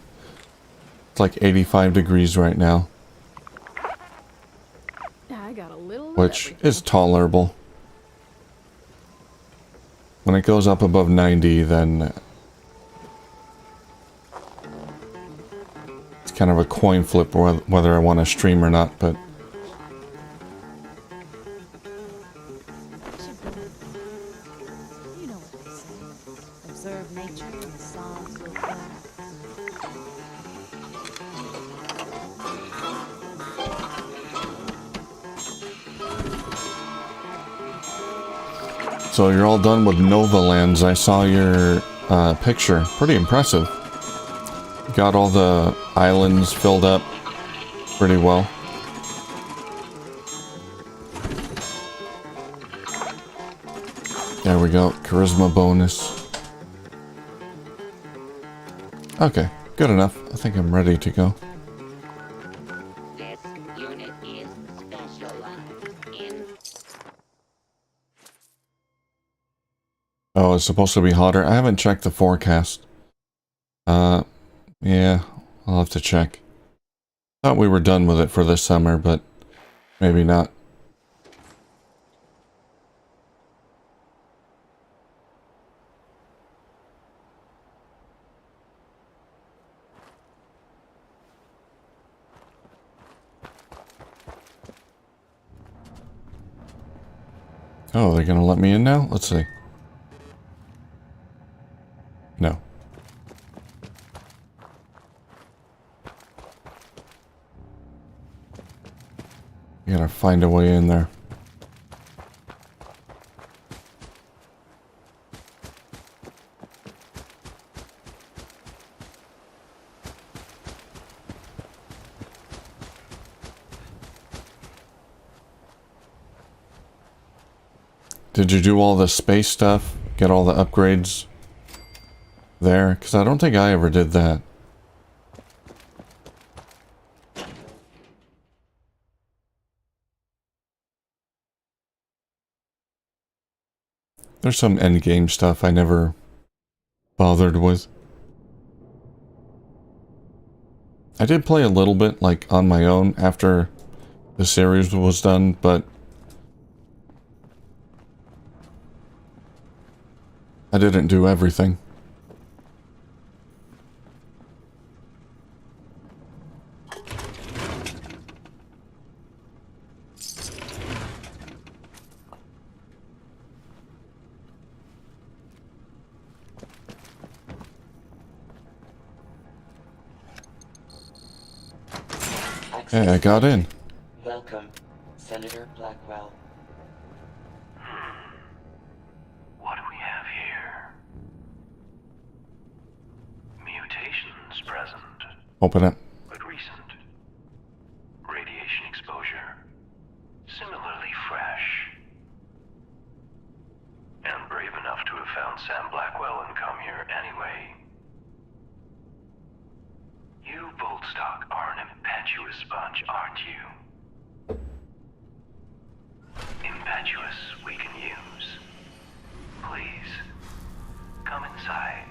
It's like 85 degrees right now, I got a little which is tolerable. When it goes up above 90, then it's kind of a coin flip whether I want to stream or not, but You know what they say. Observe nature and the songs will fly. so you're all done with Nova Lands. I saw your picture. Pretty impressive. Got all the islands filled up pretty well. There we go. Charisma bonus. Okay, good enough. I think I'm ready to go. This unit is specialized in Oh, it's supposed to be hotter. I haven't checked the forecast. Yeah, I'll have to check. Thought we were done with it for this summer, but maybe not. Oh, they're gonna let me in now? Let's see. No. You gotta find a way in there. Did you do all the space stuff? Get all the upgrades there? Because I don't think I ever did that. There's some endgame stuff I never bothered with. I did play a little bit, like, on my own after the series was done, but I didn't do everything. Hey, I got in. Welcome, Senator Blackwell. What do we have here? Mutations present, Open it. but recent. Radiation exposure, similarly fresh. And brave enough to have found Sam Blackwell and come here anyway. You, Boltstock, are an impetuous bunch, aren't you? Impetuous we can use. Please, come inside.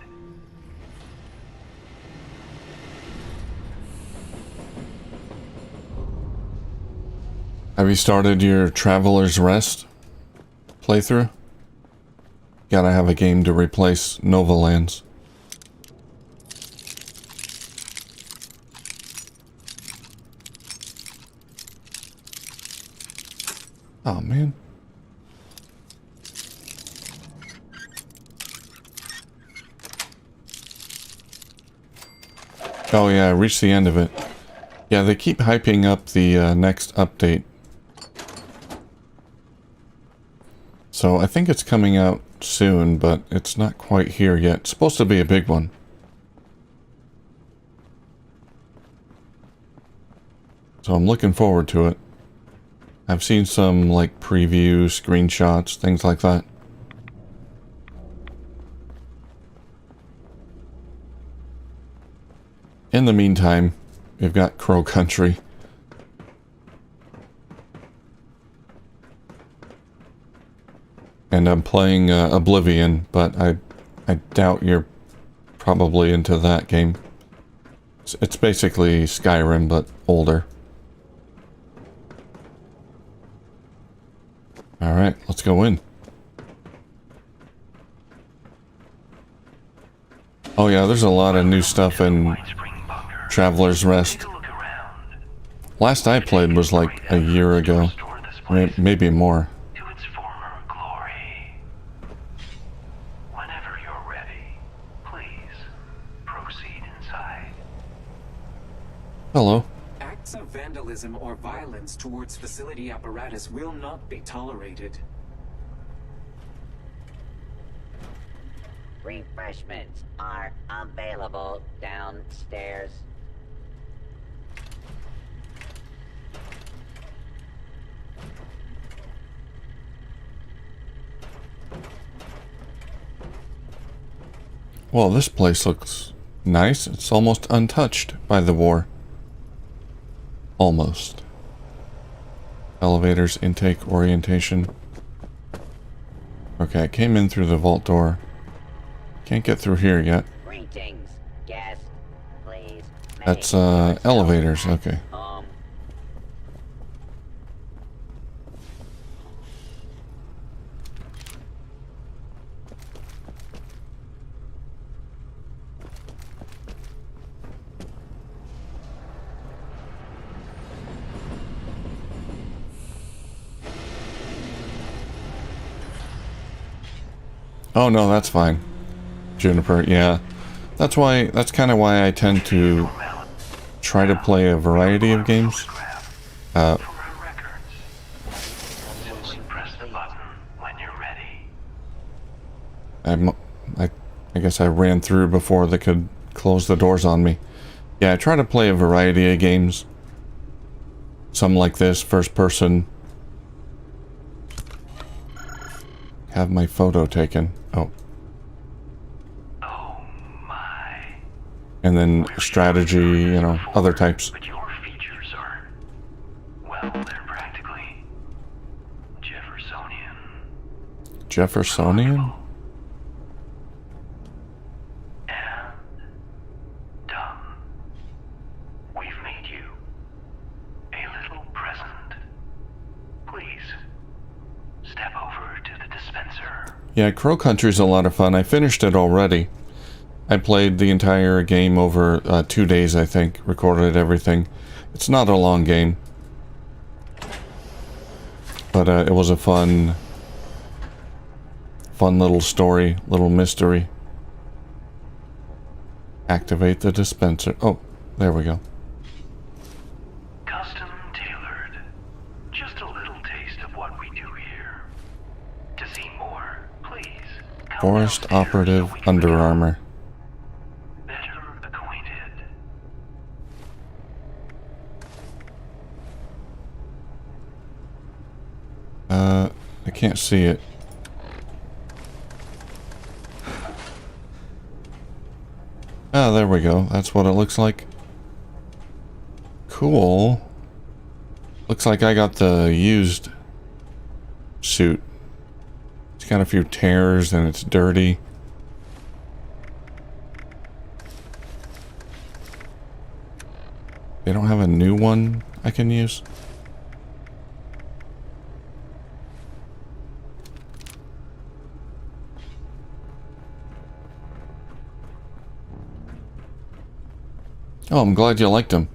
Have you started your Traveler's Rest playthrough? Gotta have a game to replace Nova Lands. Oh, man. Oh, yeah, I reached the end of it. Yeah, they keep hyping up the next update. So I think it's coming out soon, but it's not quite here yet. It's supposed to be a big one. So I'm looking forward to it. I've seen some like preview screenshots, things like that. In the meantime, we've got Crow Country. And I'm playing Oblivion, but I doubt you're probably into that game. It's basically Skyrim, but older. Alright, let's go in. Oh yeah, there's a lot of new stuff in Traveler's Rest. Last I played was like a year ago. Maybe more. Hello. Acts of vandalism or violence towards facility apparatus will not be tolerated. Refreshments are available downstairs. Well, this place looks nice. It's almost untouched by the war. Almost. Elevators, intake, orientation. Okay, I came in through the vault door. Can't get through here yet. Greetings, guest. Please. That's elevators, okay. Oh no, that's fine. Juniper, yeah. That's kind of why I tend to try to play a variety of games. I guess I ran through before they could close the doors on me. Yeah, I try to play a variety of games. Some like this, first person. Have my photo taken. Oh. Oh my. And then strategy, you know, other types. But your features are, well, they're practically Jeffersonian. Jeffersonian? And done. We've made you a little present. Please step over to the dispenser. Yeah, Crow Country's a lot of fun. I finished it already. I played the entire game over 2 days, I think. Recorded everything. It's not a long game. But it was a fun little story, little mystery. Activate the dispenser. Oh, there we go. Custom tailored. Just a little taste of what we do here. To see more, please. Forest Operative Under Armour. Better acquainted. I can't see it. Ah, there we go. That's what it looks like. Cool. Looks like I got the used suit. It's got a few tears and it's dirty. They don't have a new one I can use? Oh, I'm glad you liked them.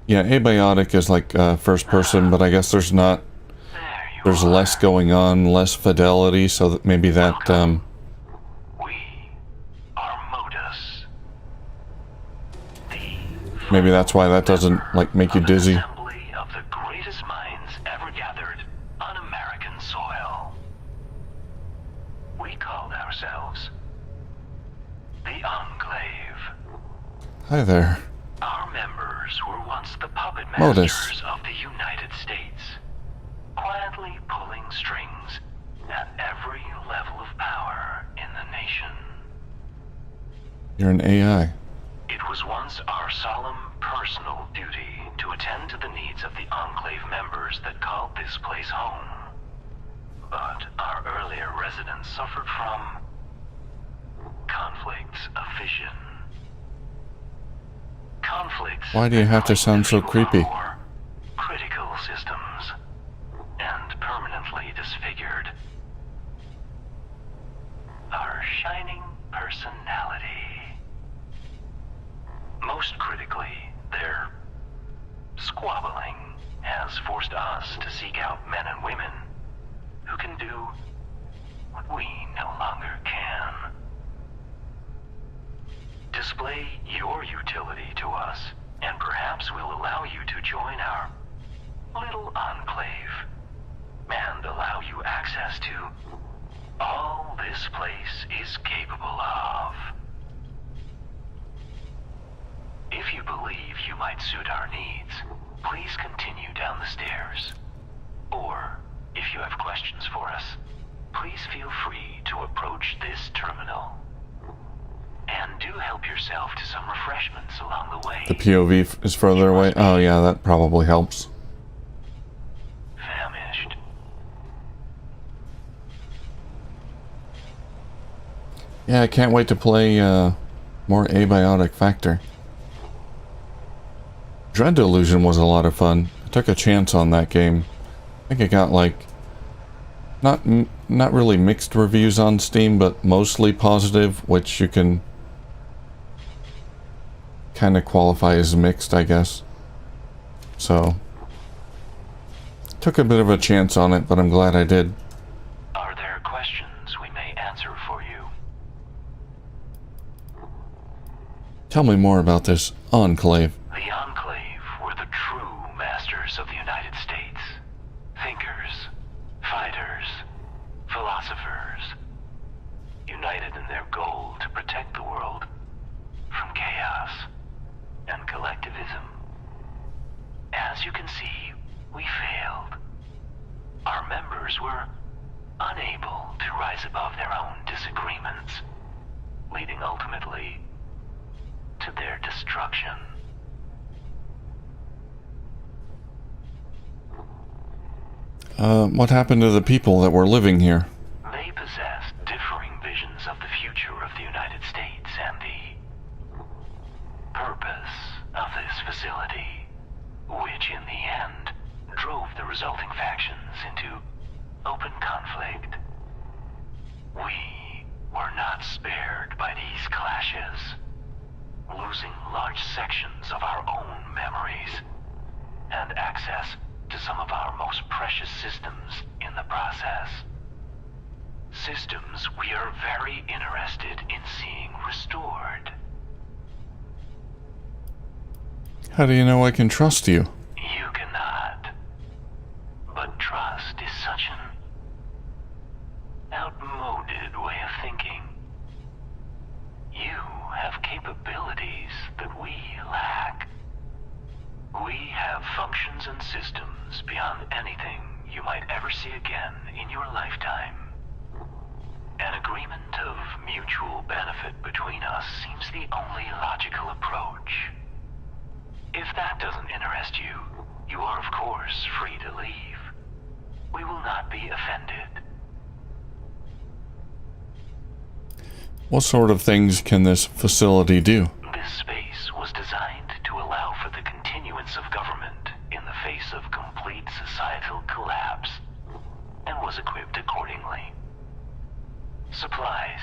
Yeah, Abiotic is like first person, but I guess there's not... There's less going on, less fidelity, so that maybe that... Maybe that's why that doesn't, like, make you dizzy. Assembly of the greatest minds ever gathered on American soil. We called ourselves The Enclave. Hi there. Our members were once the puppet Modus. masters of the United States, quietly pulling strings at every level of power in the nation. You're an AI. It was once our solemn personal duty to attend to the needs of the Enclave members that called this place home. But our earlier residents suffered from conflicts of vision. Conflicts. Why do you have to sound so creepy? More critical systems and permanently disfigured our shining personality. Most critically, their squabbling has forced us to seek out men and women who can do what we no longer can. Display your utility to us, and perhaps we'll allow you to join our little enclave and allow you access to all this place is capable of. If you believe you might suit our needs, please continue down the stairs. Or, if you have questions for us, please feel free to approach this terminal. And do help yourself to some refreshments along the way. The POV is further away. Oh yeah, that probably helps. Famished. Yeah, I can't wait to play more Abiotic Factor. Dread Delusion was a lot of fun. I took a chance on that game. I think it got like not really mixed reviews on Steam, but mostly positive, which you can kind of qualify as mixed, I guess. So took a bit of a chance on it, but I'm glad I did. Are there questions we may answer for you? Tell me more about this Enclave. The Enclave were the true masters of the United States. Thinkers, fighters, philosophers, united in their goal to protect the world from chaos and collectivism. As you can see, we failed. Our members were unable to rise above their own disagreements, leading ultimately to their destruction. What happened to the people that were living here? They possessed differing visions of the future of the United States and the purpose of this facility, which in the end drove the resulting factions into open conflict. We were not spared by these clashes, losing large sections of our own memories and access to some of our most precious systems in the process. Systems we are very interested in seeing restored. How do you know I can trust you? You cannot. But trust is such an outmoded way of thinking. You have capabilities that we lack. We have functions and systems beyond anything you might ever see again in your lifetime. An agreement of mutual benefit between us seems the only logical approach. If that doesn't interest you, you are of course free to leave. We will not be offended. What sort of things can this facility do? This space was designed to allow for the continuance of government in the face of complete societal collapse, and was equipped accordingly. Supplies,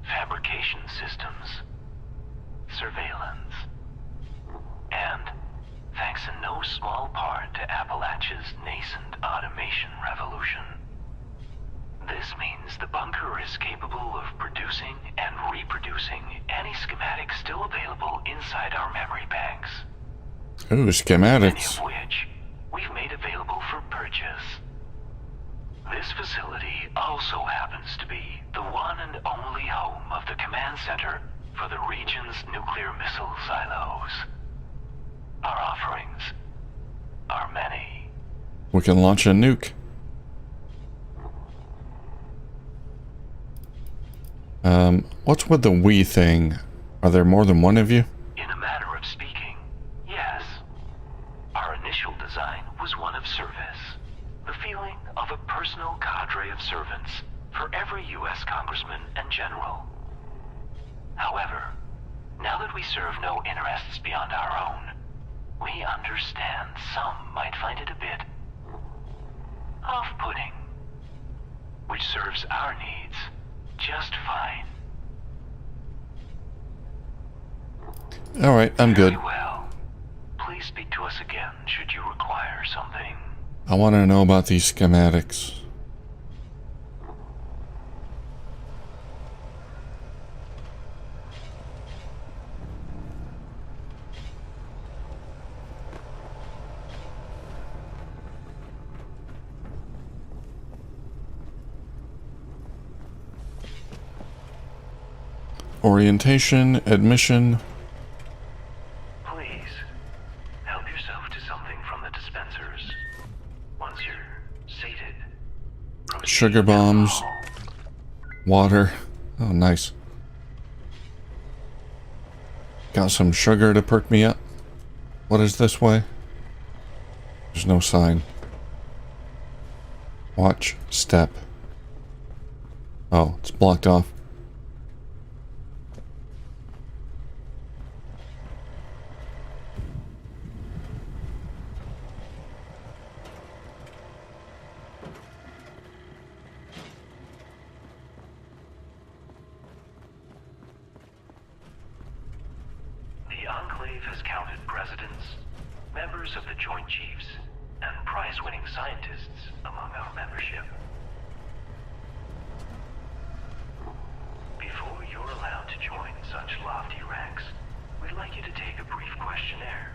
fabrication systems, surveillance, and, thanks in no small part to Appalachia's nascent automation revolution, this means the bunker is capable of producing and reproducing any schematic still available inside our memory banks. Ooh, schematics. Many of which we've made available for purchase. This facility also happens to be the one and only home of the command center for the region's nuclear missile silos. Our offerings are many. We can launch a nuke. What's with the we thing? Are there more than one of you? In a manner of speaking, yes. Our initial design was one of service. The feeling of a personal cadre of servants for every U.S. congressman and general. However, now that we serve no interests beyond our own, we understand some might find it a bit off-putting, which serves our needs just fine. Alright, I'm good. Very well. Please speak to us again should you require something. I want to know about these schematics. Orientation, admission. Please, help yourself to something from the dispensers. Once you're sated, proceed Sugar down the bombs. hall. Water. Oh, nice. Got some sugar to perk me up. What is this way? There's no sign. Watch step. Oh, it's blocked off. The Enclave has counted presidents, members of the Joint Chiefs, and prize-winning scientists among our membership. Before you're allowed to join such lofty ranks, we'd like you to take a brief questionnaire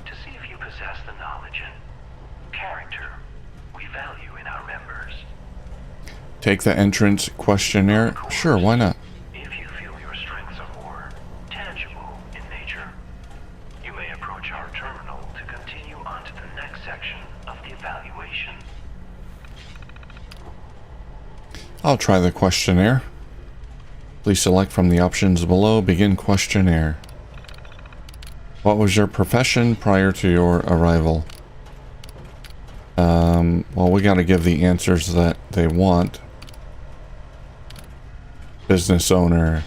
to see if you possess the knowledge and character we value in our members. Take the entrance questionnaire? Sure, why not? If you feel your strengths are more tangible in nature, you may approach our terminal to continue on to the next section of the evaluation. I'll try the questionnaire. Please select from the options below. Begin questionnaire. What was your profession prior to your arrival? Well, we gotta give the answers that they want. Business owner.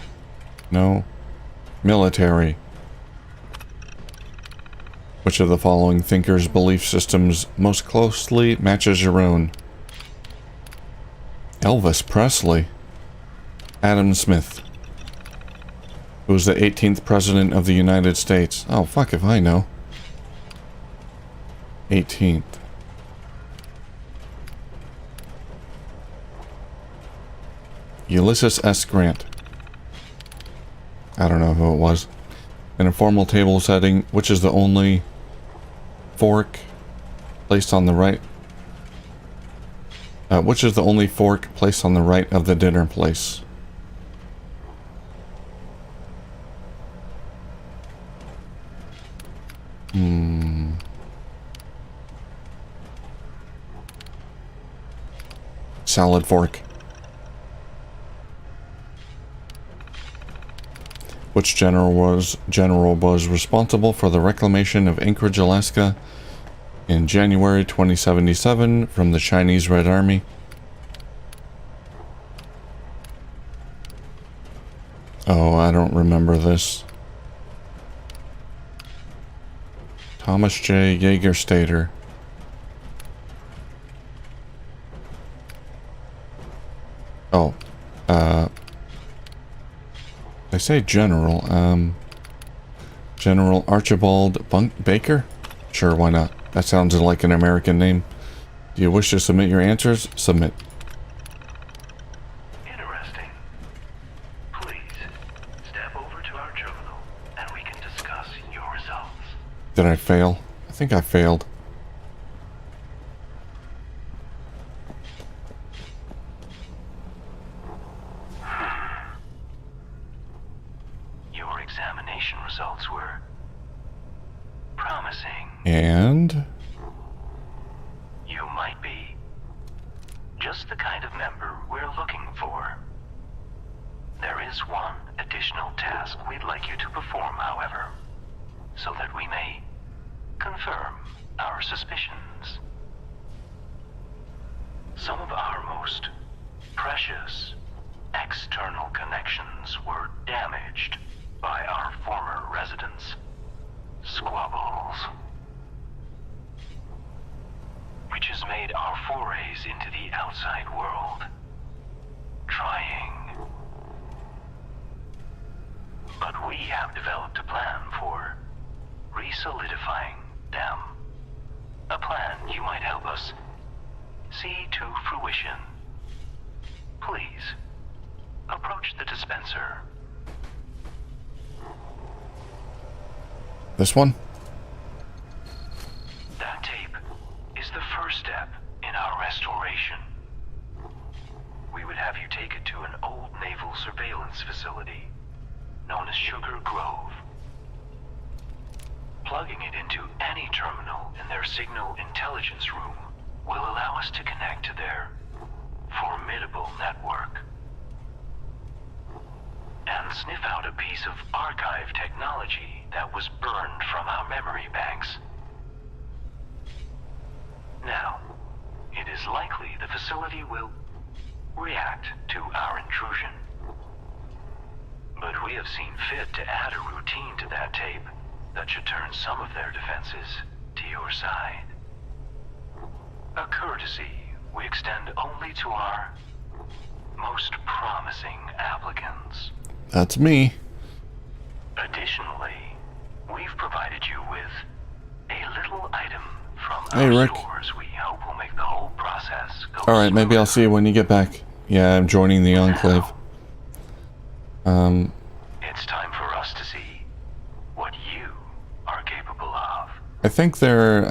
No. Military. Which of the following thinkers' belief systems most closely matches your own? Elvis Presley. Adam Smith. Who was the 18th President of the United States? Oh, fuck if I know. 18th. Ulysses S. Grant. I don't know who it was. In a formal table setting, which is the only fork placed on the right? Which is the only fork placed on the right of the dinner place? Salad fork. Which general was responsible for the reclamation of Anchorage, Alaska in January 2077 from the Chinese Red Army? Oh, I don't remember this. Thomas J. Yeagerstater. Oh, they say General. General Archibald Baker? Sure, why not? That sounds like an American name. Do you wish to submit your answers? Submit. Interesting. Please, step over to our terminal and we can discuss your results. Did I fail? I think I failed. examination results were promising. And You might be just the kind of member we're looking for. There is one additional task we'd like you to perform, however, so that we may confirm our suspicions. Some of our most precious external connections were damaged by our former residents' squabbles, which has made our forays into the outside world trying. But we have developed a plan for re-solidifying them. A plan you might help us see to fruition. Please, approach the dispenser. this one? That tape is the first step in our restoration. We would have you take it to an old naval surveillance facility known as Sugar Grove. Plugging it into any terminal in their signal intelligence room will allow us to connect to their formidable network and sniff out a piece of archive technology that was burned from our memory banks. Now, it is likely the facility will react to our intrusion. But we have seen fit to add a routine to that tape that should turn some of their defenses to your side. A courtesy we extend only to our most promising applicants. That's me. Additionally, we've provided you with a little item from Hey, our Rick. stores we hope will make the whole process go Alright, maybe I'll see you when you get back. Yeah, I'm joining the Enclave. It's time for us to see what you are capable of. I think they're,